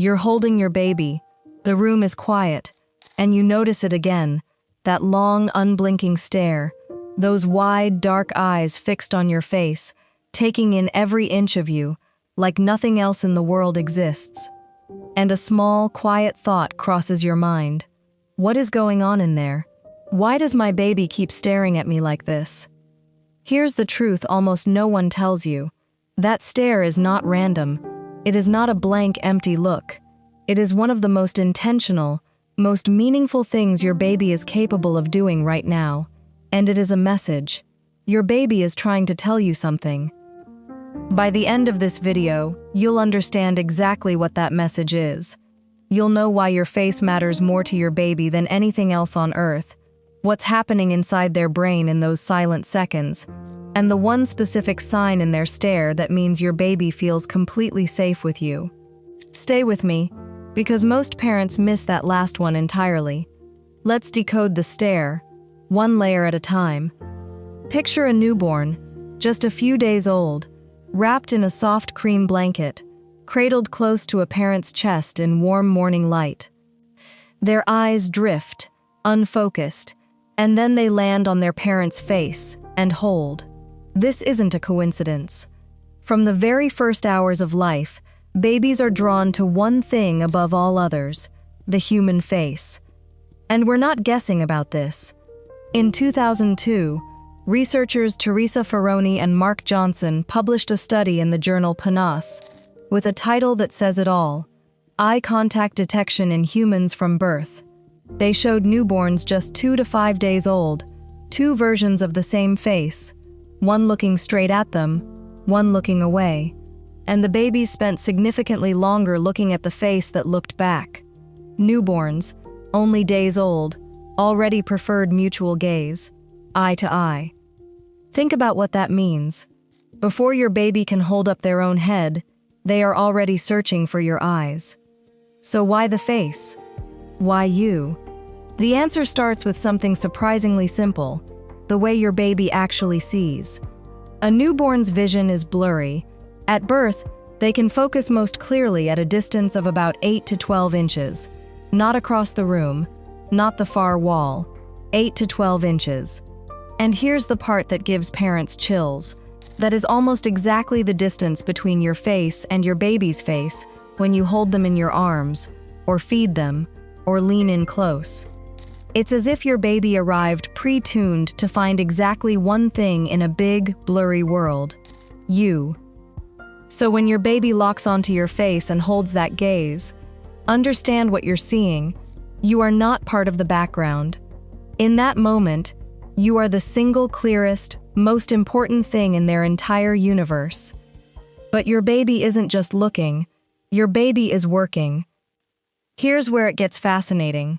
You're holding your baby. The room is quiet, and you notice it again, that long, unblinking stare, those wide, dark eyes fixed on your face, taking in every inch of you, like nothing else in the world exists. And a small, quiet thought crosses your mind. What is going on in there? Why does my baby keep staring at me like this? Here's the truth almost no one tells you. That stare is not random. It is not a blank, empty look. It is one of the most intentional, most meaningful things your baby is capable of doing right now. And it is a message. Your baby is trying to tell you something. By the end of this video, you'll understand exactly what that message is. You'll know why your face matters more to your baby than anything else on earth, what's happening inside their brain in those silent seconds, and the one specific sign in their stare that means your baby feels completely safe with you. Stay with me, because most parents miss that last one entirely. Let's decode the stare, one layer at a time. Picture a newborn, just a few days old, wrapped in a soft cream blanket, cradled close to a parent's chest in warm morning light. Their eyes drift, unfocused, and then they land on their parent's face and hold. This isn't a coincidence. From the very first hours of life, babies are drawn to one thing above all others, the human face. And we're not guessing about this. In 2002, researchers Teresa Faroni and Mark Johnson published a study in the journal PNAS with a title that says it all: Eye Contact Detection in Humans from Birth. They showed newborns just 2 to 5 days old, two versions of the same face, one looking straight at them, one looking away. And the babies spent significantly longer looking at the face that looked back. Newborns, only days old, already preferred mutual gaze, eye to eye. Think about what that means. Before your baby can hold up their own head, they are already searching for your eyes. So why the face? Why you? The answer starts with something surprisingly simple: the way your baby actually sees. A newborn's vision is blurry. At birth, they can focus most clearly at a distance of about 8 to 12 inches. Not across the room, not the far wall. 8 to 12 inches. And here's the part that gives parents chills. That is almost exactly the distance between your face and your baby's face when you hold them in your arms, or feed them, or lean in close. It's as if your baby arrived pre-tuned to find exactly one thing in a big, blurry world: you. So when your baby locks onto your face and holds that gaze, understand what you're seeing. You are not part of the background. In that moment, you are the single clearest, most important thing in their entire universe. But your baby isn't just looking, your baby is working. Here's where it gets fascinating.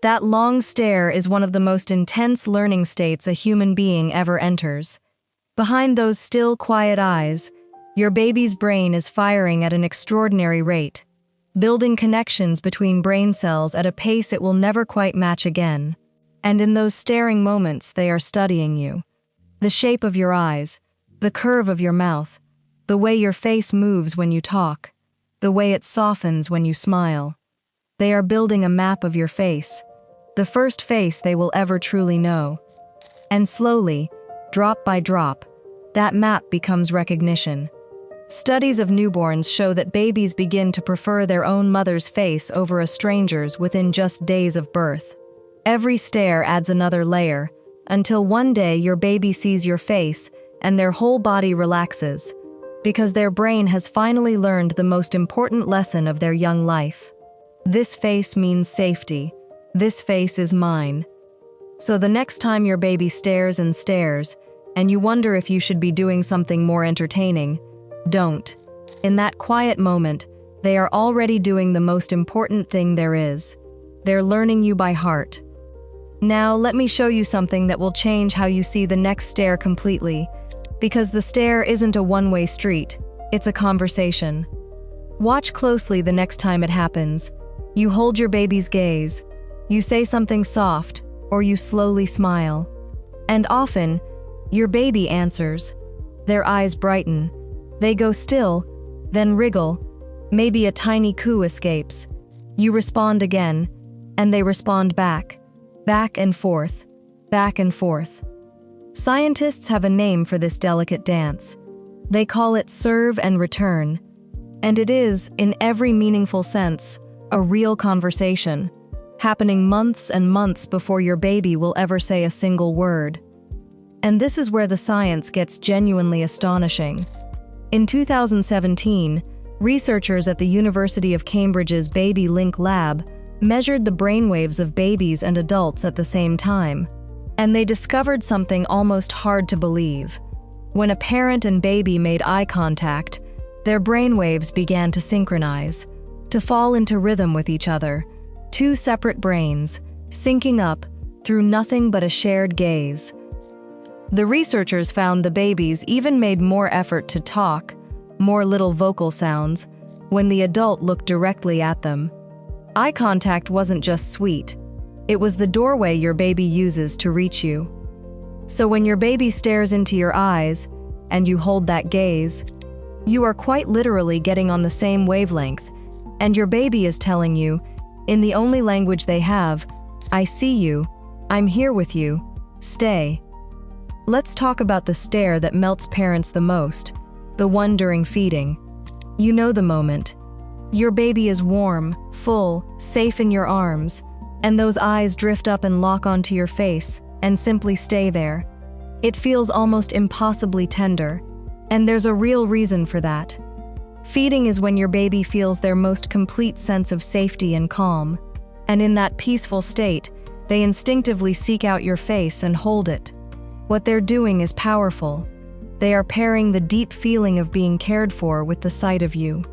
That long stare is one of the most intense learning states a human being ever enters. Behind those still, quiet eyes, your baby's brain is firing at an extraordinary rate, building connections between brain cells at a pace it will never quite match again. And in those staring moments, they are studying you. The shape of your eyes, the curve of your mouth, the way your face moves when you talk, the way it softens when you smile. They are building a map of your face, the first face they will ever truly know. And slowly, drop by drop, that map becomes recognition. Studies of newborns show that babies begin to prefer their own mother's face over a stranger's within just days of birth. Every stare adds another layer, until one day your baby sees your face and their whole body relaxes, because their brain has finally learned the most important lesson of their young life. This face means safety. This face is mine. So the next time your baby stares and stares, and you wonder if you should be doing something more entertaining, don't. In that quiet moment, they are already doing the most important thing there is. They're learning you by heart. Now, let me show you something that will change how you see the next stare completely, because the stare isn't a one-way street, it's a conversation. Watch closely the next time it happens. You hold your baby's gaze, you say something soft, or you slowly smile. And often, your baby answers. Their eyes brighten. They go still, then wriggle, Maybe a tiny coo escapes. You respond again, and they respond back. Back and forth. Back and forth. Scientists have a name for this delicate dance. They call it serve and return. And it is, in every meaningful sense, a real conversation, happening months and months before your baby will ever say a single word. And this is where the science gets genuinely astonishing. In 2017, researchers at the University of Cambridge's Baby Link Lab measured the brainwaves of babies and adults at the same time. And they discovered something almost hard to believe. When a parent and baby made eye contact, their brainwaves began to synchronize, to fall into rhythm with each other, two separate brains, syncing up through nothing but a shared gaze. The researchers found the babies even made more effort to talk, more little vocal sounds, when the adult looked directly at them. Eye contact wasn't just sweet. It was the doorway your baby uses to reach you. So when your baby stares into your eyes, and you hold that gaze, you are quite literally getting on the same wavelength, and your baby is telling you, in the only language they have, I see you, I'm here with you, stay. Let's talk about the stare that melts parents the most, the one during feeding. You know the moment. Your baby is warm, full, safe in your arms, and those eyes drift up and lock onto your face and simply stay there. It feels almost impossibly tender, and there's a real reason for that. Feeding is when your baby feels their most complete sense of safety and calm, and in that peaceful state, they instinctively seek out your face and hold it. What they're doing is powerful. They are pairing the deep feeling of being cared for with the sight of you,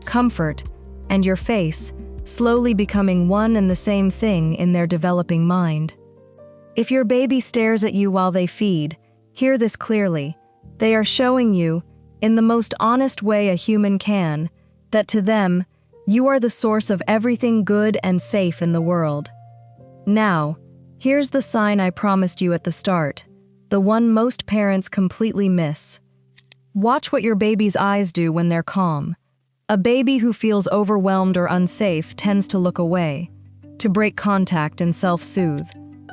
comfort, and your face, slowly becoming one and the same thing in their developing mind. If your baby stares at you while they feed, hear this clearly. They are showing you, in the most honest way a human can, that to them, you are the source of everything good and safe in the world. Now, here's the sign I promised you at the start, the one most parents completely miss. Watch what your baby's eyes do when they're calm. A baby who feels overwhelmed or unsafe tends to look away, to break contact and self-soothe.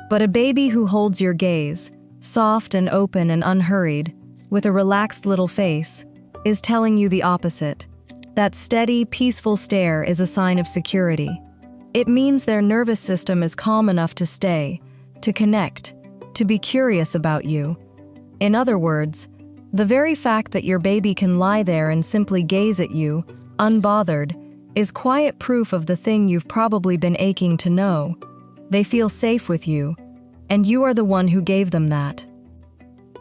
But a baby who holds your gaze, soft and open and unhurried, with a relaxed little face, is telling you the opposite. That steady, peaceful stare is a sign of security. It means their nervous system is calm enough to stay, to connect, to be curious about you. In other words, the very fact that your baby can lie there and simply gaze at you, unbothered, is quiet proof of the thing you've probably been aching to know. They feel safe with you, and you are the one who gave them that.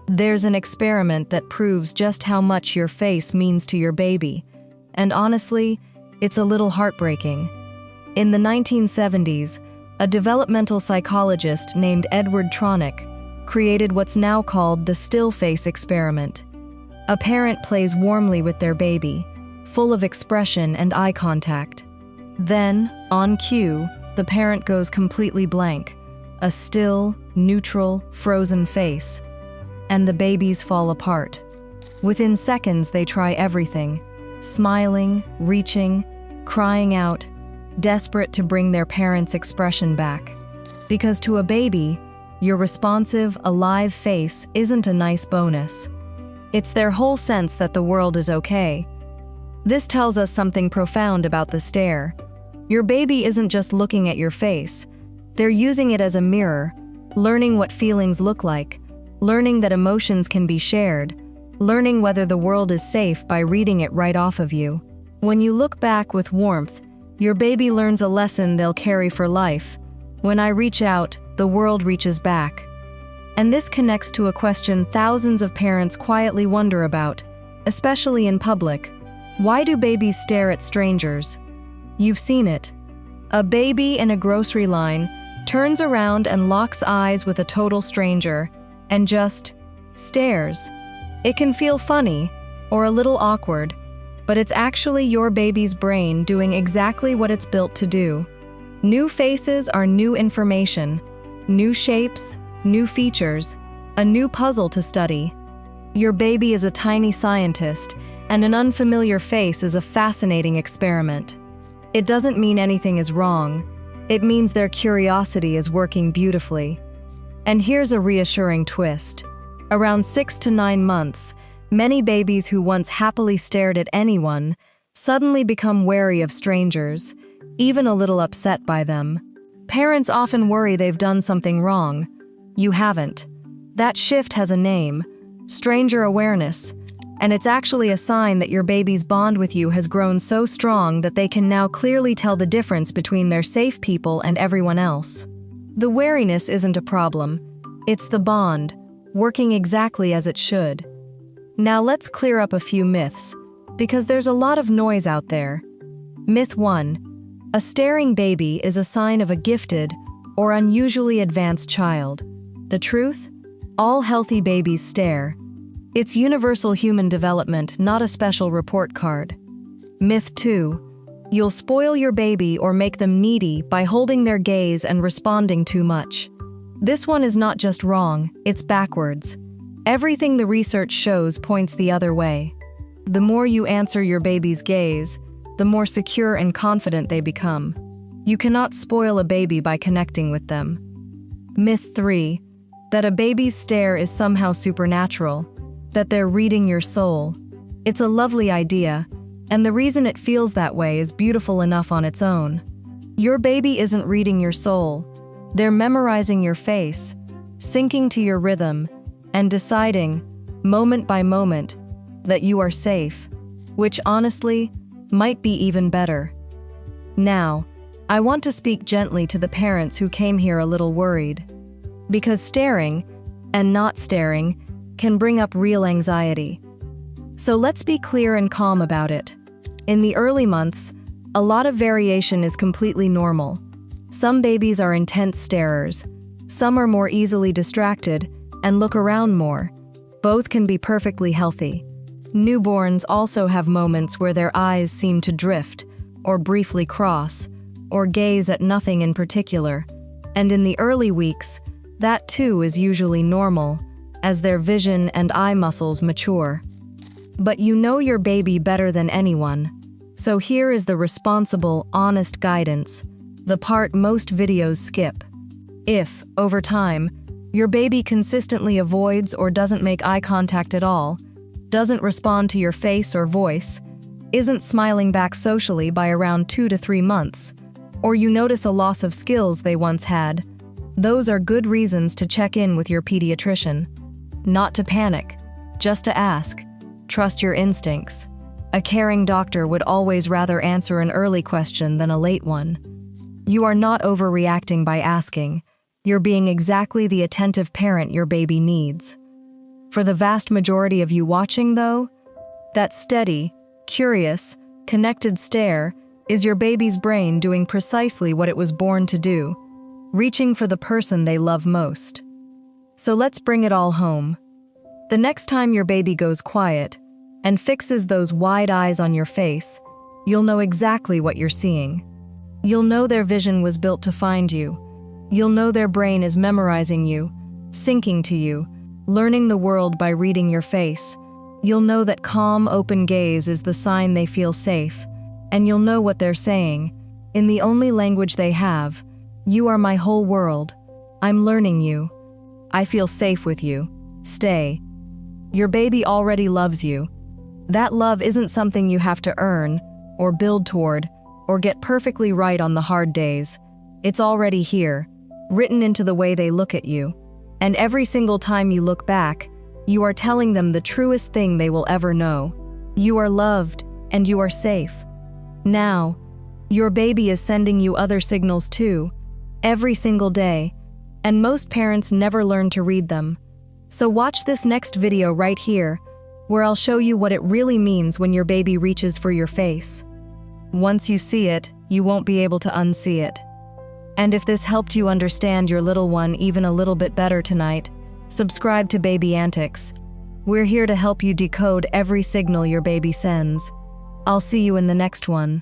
There's an experiment that proves just how much your face means to your baby, and honestly, it's a little heartbreaking. In the 1970s, a developmental psychologist named Edward Tronick created what's now called the still face experiment. A parent plays warmly with their baby, full of expression and eye contact. Then, on cue, the parent goes completely blank, a still, neutral, frozen face, and the babies fall apart. Within seconds, they try everything, smiling, reaching, crying out, desperate to bring their parents' expression back. Because to a baby, your responsive, alive face isn't a nice bonus. It's their whole sense that the world is okay. This tells us something profound about the stare. Your baby isn't just looking at your face. They're using it as a mirror, learning what feelings look like, learning that emotions can be shared, learning whether the world is safe by reading it right off of you. When you look back with warmth, your baby learns a lesson they'll carry for life. When I reach out, the world reaches back. And this connects to a question thousands of parents quietly wonder about, especially in public. Why do babies stare at strangers? You've seen it. A baby in a grocery line turns around and locks eyes with a total stranger and just stares. It can feel funny or a little awkward, but it's actually your baby's brain doing exactly what it's built to do. New faces are new information, new shapes, new features, a new puzzle to study. Your baby is a tiny scientist, And an unfamiliar face is a fascinating experiment. It doesn't mean anything is wrong. It means their curiosity is working beautifully. And here's a reassuring twist. Around 6 to 9 months, many babies who once happily stared at anyone suddenly become wary of strangers, even a little upset by them. Parents often worry they've done something wrong. You haven't. That shift has a name, stranger awareness, and it's actually a sign that your baby's bond with you has grown so strong that they can now clearly tell the difference between their safe people and everyone else. The wariness isn't a problem. It's the bond, working exactly as it should. Now let's clear up a few myths, because there's a lot of noise out there. Myth 1. A staring baby is a sign of a gifted or unusually advanced child. The truth? All healthy babies stare. It's universal human development, not a special report card. Myth 2. You'll spoil your baby or make them needy by holding their gaze and responding too much. This one is not just wrong, it's backwards. Everything the research shows points the other way. The more you answer your baby's gaze, the more secure and confident they become. You cannot spoil a baby by connecting with them. Myth 3. That a baby's stare is somehow supernatural, that they're reading your soul. It's a lovely idea, and the reason it feels that way is beautiful enough on its own. Your baby isn't reading your soul. They're memorizing your face, syncing to your rhythm, and deciding, moment by moment, that you are safe, which honestly might be even better. Now, I want to speak gently to the parents who came here a little worried. Because staring, and not staring, can bring up real anxiety. So let's be clear and calm about it. In the early months, a lot of variation is completely normal. Some babies are intense starers. Some are more easily distracted and look around more. Both can be perfectly healthy. Newborns also have moments where their eyes seem to drift, or briefly cross, or gaze at nothing in particular. And in the early weeks, that too is usually normal, as their vision and eye muscles mature. But you know your baby better than anyone. So here is the responsible, honest guidance, the part most videos skip. If, over time, your baby consistently avoids or doesn't make eye contact at all, doesn't respond to your face or voice, isn't smiling back socially by around 2 to 3 months, or you notice a loss of skills they once had, those are good reasons to check in with your pediatrician. Not to panic, just to ask. Trust your instincts. A caring doctor would always rather answer an early question than a late one. You are not overreacting by asking. You're being exactly the attentive parent your baby needs. For the vast majority of you watching, though, that steady, curious, connected stare is your baby's brain doing precisely what it was born to do, reaching for the person they love most. So let's bring it all home. The next time your baby goes quiet and fixes those wide eyes on your face, you'll know exactly what you're seeing. You'll know their vision was built to find you. You'll know their brain is memorizing you, syncing to you, learning the world by reading your face. You'll know that calm, open gaze is the sign they feel safe, and you'll know what they're saying, in the only language they have. You are my whole world. I'm learning you. I feel safe with you. Stay. Your baby already loves you. That love isn't something you have to earn, or build toward, or get perfectly right on the hard days. It's already here, written into the way they look at you. And every single time you look back, you are telling them the truest thing they will ever know. You are loved, and you are safe. Now, your baby is sending you other signals too, every single day, and most parents never learn to read them. So watch this next video right here, where I'll show you what it really means when your baby reaches for your face. Once you see it, you won't be able to unsee it. And if this helped you understand your little one even a little bit better tonight, subscribe to Baby Antics. We're here to help you decode every signal your baby sends. I'll see you in the next one.